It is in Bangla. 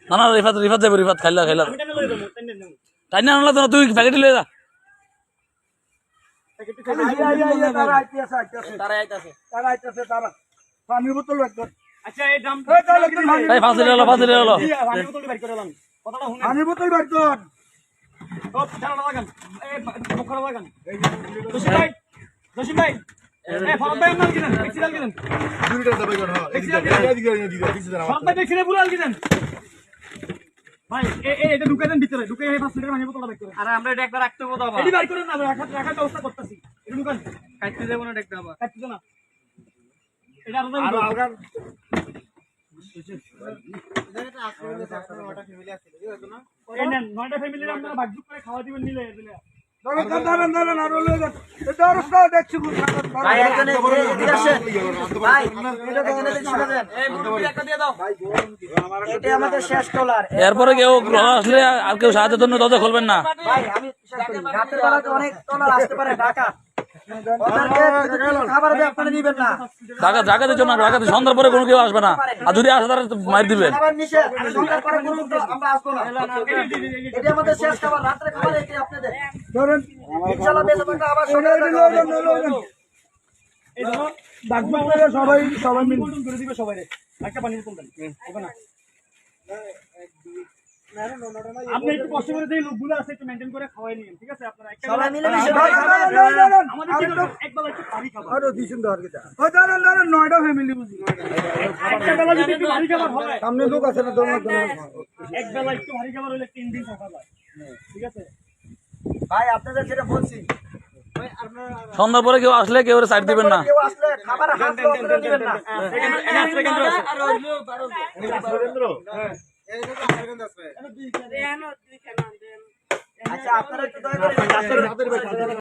না না রিফাত রিফাত যাবে রিফাত খাইলা খাইলা তাই না আনলা তো তুই প্যাকেট লয়ে যা পানির বোতল আচ্ছা এই ড্রাম এই ফাঁসি ললো পানির বোতল বের করে লাম কথাটা শুনেন পানির বোতল বের কর সব ঠান্ডা লাগান এই বখরা লাগান জসিম ভাই এই ফরদ ভাই নাল কিনেন এক্সিডেন্ট কিনেন দুইটা দবাই কর হ্যাঁ ফরদ ভাই এক্সিডেন্ট পুরো আল কিনেন ভাই এটা ঢুকাই দেন ভিতরে ঢুকাই এই 5 লিটার পানির বোতলটা বের করেন আরে আমরা এটা একবার রাখতে হবে বাবা এডি বের করেন না রাখার ব্যবস্থা করতেছি এটা ঢুকান কাটতে দেব না দেখতে বাবা কাটতে না এটা আরো আলগা এই নেন 9টা ফ্যামিলির আপনারা ভাগযোগ করে খাওয়া দিবেন নিলে দিলে দাঁড়ান আর লয়ে যান এটা রাস্তা দেখছি ভাই এখানে এদিকে আসেন ভাই এটা দেখেন শুনে দেন এই মুরগি একটা দিয়ে দাও ভাই এটা আমাদের শেষ টলার এরপরে কেউ আসলে আর কেউ সাহায্যের জন্য দরজা খুলবেন না ভাই আমি রাতের বেলা অনেক টলার আসতে পারে ঢাকা খাবার দিয়ে আপনারা নিবেন না ঢাকা ঢাকা দিচ্ছ না ঢাকা সন্ধ্যার পরে কোনো কেউ আসবে না আর যদি আসে তারা মার দিবে খাবার নিষেধ সন্ধ্যার পরে কোনো আমরা আসবো না এটা আমাদের শেষ খাবার রাতের খাবার এটি আপনাদের ধরেন ইনশাআল্লাহ বেঁচে থাকলে আবার সকালে এই জন্য ভাগযোগ করে সবাই মিলে বোতল করে দিবে সবাই একটা পানি বোতল দেন হবে না আপনি একটু কষ্ট করে দেই লোকগুলো আছে একটু মেইনটেইন করে খাওয়াই নিন ঠিক আছে আপনারা একটা সবাই মিলে মিশে আমাদের কি করব এক বেলা একটু ভারী খাবার আরো দিছেন দরকে যা ও দাঁড়ান 9টা ফ্যামিলি বুঝি একটা বেলা যদি একটু ভারী খাবার হয় সামনে লোক আছে না দোনো এক বেলা একটু ভারী খাবার হলে 3 দিন সকাল হয় ঠিক আছে ভাই আপনাদের যেটা বলছি সন্ধ্যার পরে কেউ আসলে কেউ সাইড দিবেন না কেউ আসলে খাবার হাত করে দিবেন না আচ্ছা আপনারা কি দয়া করে